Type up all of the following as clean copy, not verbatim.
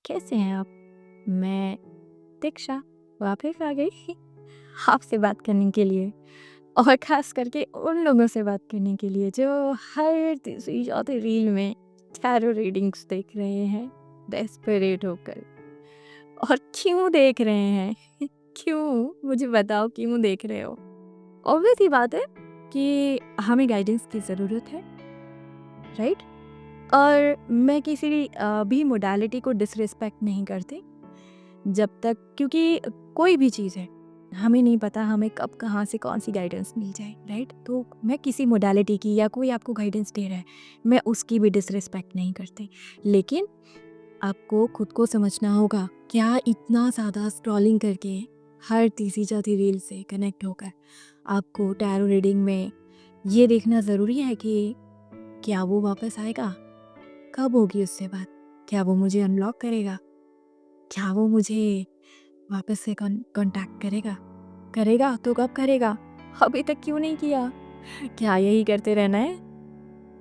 कैसे हैं आप? मैं दीक्षा वापस आ गई आपसे बात करने के लिए और ख़ास करके उन लोगों से बात करने के लिए जो हर तीसरी चौथी रील में टैरो रीडिंग्स देख रहे हैं डेस्परेट होकर। और क्यों देख रहे हैं? क्यों? मुझे बताओ क्यों देख रहे हो? ऑब्वियस सी बात है कि हमें गाइडेंस की ज़रूरत है, राइट? और मैं किसी भी मोडालिटी को डिसरिस्पेक्ट नहीं करती जब तक, क्योंकि कोई भी चीज़ है हमें नहीं पता हमें कब कहाँ से कौन सी गाइडेंस मिल जाए, राइट? तो मैं किसी मोडालिटी की या कोई आपको गाइडेंस दे रहा है मैं उसकी भी डिसरिस्पेक्ट नहीं करती, लेकिन आपको खुद को समझना होगा क्या इतना ज़्यादा स्क्रॉलिंग करके हर तीसरी चौथी रील से कनेक्ट होकर आपको टैरो रीडिंग में ये देखना ज़रूरी है कि क्या वो वापस आएगा, कब होगी उससे बात, क्या वो मुझे अनब्लॉक करेगा, क्या वो मुझे वापस से कांटेक्ट करेगा, करेगा तो कब करेगा, अभी तक क्यों नहीं किया? क्या यही करते रहना है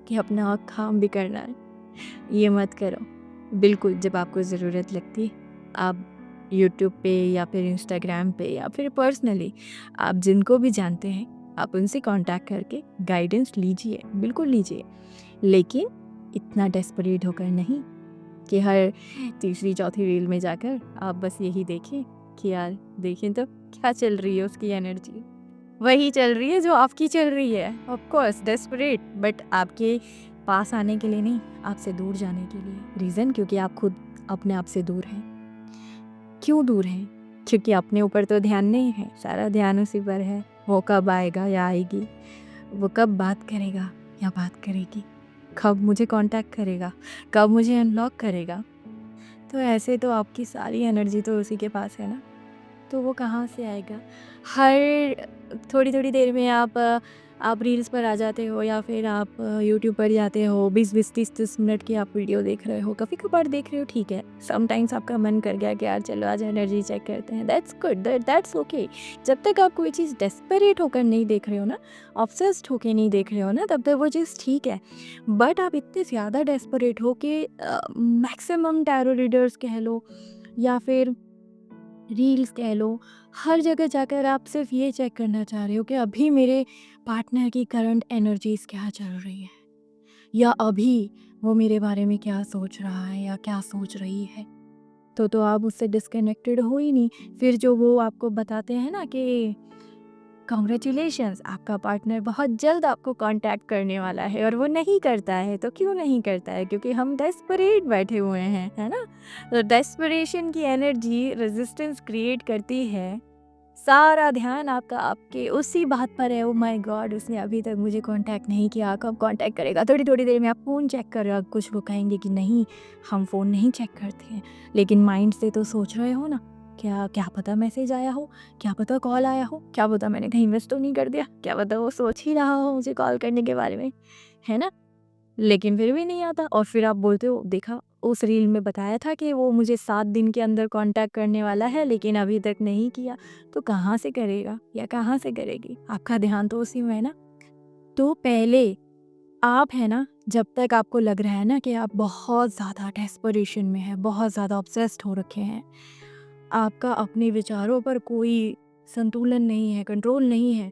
कि अपना काम भी करना है? ये मत करो। बिल्कुल जब आपको ज़रूरत लगती आप यूट्यूब पे या फिर इंस्टाग्राम पे या फिर पर्सनली आप जिनको भी जानते हैं आप उनसे कांटेक्ट करके गाइडेंस लीजिए, बिल्कुल लीजिए, लेकिन इतना डेस्परेट होकर नहीं कि हर तीसरी चौथी रील में जाकर आप बस यही देखें कि यार देखें तो क्या चल रही है उसकी एनर्जी, वही चल रही है जो आपकी चल रही है। ऑफ कोर्स डेस्परेट, बट आपके पास आने के लिए नहीं, आपसे दूर जाने के लिए। रीज़न क्योंकि आप खुद अपने आप से दूर हैं। क्यों दूर हैं? क्योंकि अपने ऊपर तो ध्यान नहीं है, सारा ध्यान उसी पर है। वो कब आएगा या आएगी, वो कब बात करेगा या बात करेगी, कब मुझे कांटेक्ट करेगा, कब मुझे अनलॉक करेगा। तो ऐसे तो आपकी सारी एनर्जी तो उसी के पास है ना, तो वो कहाँ से आएगा? हर थोड़ी-थोड़ी देर में आप रील्स पर आ जाते हो या फिर आप यूट्यूब पर जाते हो, 20-20, 30-30 मिनट की आप वीडियो देख रहे हो, कभी-कभार देख रहे हो ठीक है। समटाइम्स आपका मन कर गया कि यार चलो आज एनर्जी चेक करते हैं, दैट्स गुड, दैट्स ओके। जब तक आप कोई चीज़ डेस्परेट होकर नहीं देख रहे हो ना, ऑब्सेस्ड होके नहीं देख रहे हो ना, तब तक वो चीज़ ठीक है। बट आप इतने ज़्यादा डेस्परेट हो कि मैक्सिमम टैरो रीडर्स कह लो या फिर रील्स कह लो, हर जगह जाकर आप सिर्फ ये चेक करना चाह रहे हो कि अभी मेरे पार्टनर की करंट एनर्जीज क्या चल रही है या अभी वो मेरे बारे में क्या सोच रहा है या क्या सोच रही है। तो आप उससे डिस्कनेक्टेड हो ही नहीं। फिर जो वो आपको बताते हैं ना कि कॉन्ग्रेचुलेशंस आपका पार्टनर बहुत जल्द आपको कांटेक्ट करने वाला है, और वो नहीं करता है तो क्यों नहीं करता है? क्योंकि हम डेस्परेट बैठे हुए हैं, है ना? तो डेस्परेशन की एनर्जी रेजिस्टेंस क्रिएट करती है। सारा ध्यान आपका आपके उसी बात पर है, ओ माय गॉड उसने अभी तक मुझे कांटेक्ट नहीं किया, कब कांटेक्ट करेगा? थोड़ी थोड़ी देर में आप फ़ोन चेक कर रहे हो। कुछ लोग कहेंगे कि नहीं हम फ़ोन नहीं चेक करते हैं, लेकिन माइंड से तो सोच रहे हो ना, क्या क्या पता मैसेज आया हो, क्या पता कॉल आया हो, क्या पता मैंने कहीं मिस तो नहीं कर दिया, क्या पता वो सोच ही रहा हो मुझे कॉल करने के बारे में, है ना? लेकिन फिर भी नहीं आता और फिर आप बोलते हो देखा उस रील में बताया था कि वो मुझे 7 दिन के अंदर कांटेक्ट करने वाला है लेकिन अभी तक नहीं किया। तो कहाँ से करेगा या कहाँ से करेगी? आपका ध्यान तो उसी में है ना। तो पहले आप है ना, जब तक आपको लग रहा है ना कि आप बहुत ज़्यादा डेस्परेशन में हैं, बहुत ज़्यादा ऑब्सेस्ड हो रखे हैं, आपका अपने विचारों पर कोई संतुलन नहीं है, कंट्रोल नहीं है,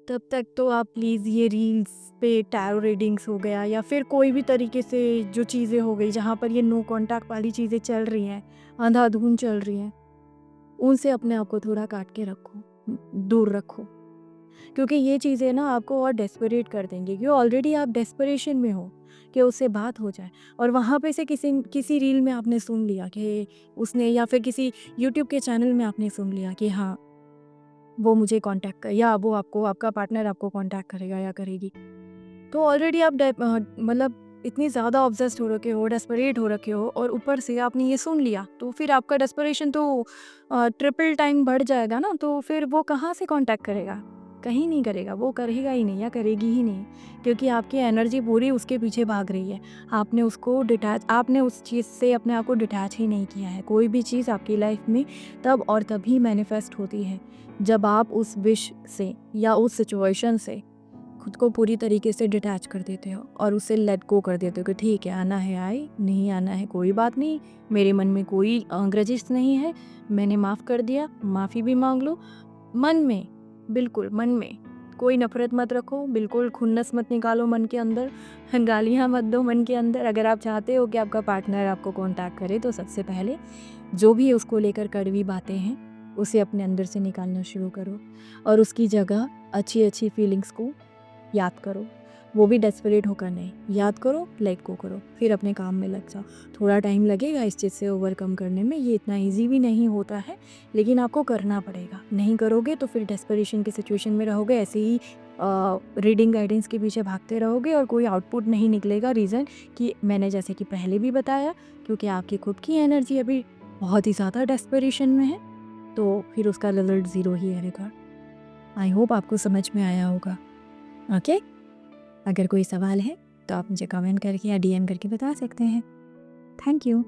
तब तक तो आप प्लीज़ ये रील्स पे टैरो रीडिंग्स हो गया या फिर कोई भी तरीके से जो चीज़ें हो गई जहाँ पर ये नो कॉन्टैक्ट वाली चीज़ें चल रही हैं, अंधाधुंध चल रही हैं, उनसे अपने आप को थोड़ा काट के रखो, दूर रखो। क्योंकि ये चीज़ें ना आपको और डेस्परेट कर देंगी, क्योंकि ऑलरेडी आप डेस्परेशन में हो कि उससे बात हो जाए, और वहाँ पे से किसी किसी रील में आपने सुन लिया कि उसने, या फिर किसी यूट्यूब के चैनल में आपने सुन लिया कि हाँ वो मुझे कांटेक्ट कर, या वो आपको, आपका पार्टनर आपको कांटेक्ट करेगा या करेगी। तो ऑलरेडी आप मतलब इतनी ज़्यादा ऑब्सेस्ड हो रखे हो, डेस्परेट हो रखे हो, और ऊपर से आपने ये सुन लिया तो फिर आपका डेस्परेशन तो ट्रिपल टाइम बढ़ जाएगा ना। तो फिर वो कहाँ से कांटेक्ट करेगा? कहीं नहीं करेगा, वो करेगा ही नहीं या करेगी ही नहीं, क्योंकि आपकी एनर्जी पूरी उसके पीछे भाग रही है। आपने उस चीज़ से अपने आप को डिटैच ही नहीं किया है। कोई भी चीज़ आपकी लाइफ में तब और तभी मैनिफेस्ट होती है जब आप उस विश से या उस सिचुएशन से खुद को पूरी तरीके से डिटैच कर देते हो और उसे लेट गो कर देते हो कि ठीक है, आना है आए, नहीं आना है कोई बात नहीं, मेरे मन में कोई ग्रजेस नहीं है, मैंने माफ़ कर दिया, माफ़ी भी मांग लो। मन में, बिल्कुल मन में कोई नफ़रत मत रखो, बिल्कुल खुन्नस मत निकालो मन के अंदर, गालियाँ मत दो मन के अंदर। अगर आप चाहते हो कि आपका पार्टनर आपको कॉन्टैक्ट करे तो सबसे पहले जो भी उसको लेकर कड़वी बातें हैं, उसे अपने अंदर से निकालना शुरू करो और उसकी जगह अच्छी-अच्छी फीलिंग्स को याद करो। वो भी डेस्परेट होकर नहीं, याद करो, लेट गो करो, फिर अपने काम में लग जाओ। थोड़ा टाइम लगेगा इस चीज़ से ओवरकम करने में, ये इतना ईज़ी भी नहीं होता है, लेकिन आपको करना पड़ेगा। नहीं करोगे तो फिर डेस्परेशन की सिचुएशन में रहोगे, ऐसे ही रीडिंग गाइडेंस के पीछे भागते रहोगे और कोई आउटपुट नहीं निकलेगा। रीज़न कि मैंने जैसे कि पहले भी बताया, क्योंकि आपकी खुद की एनर्जी अभी बहुत ही ज़्यादा डेस्परेशन में है, तो फिर उसका रिज़ल्ट ज़ीरो ही आएगा। आई होप आपको समझ में आया होगा। ओके? अगर कोई सवाल है तो आप मुझे कमेंट करके या डीएम करके बता सकते हैं। Thank you.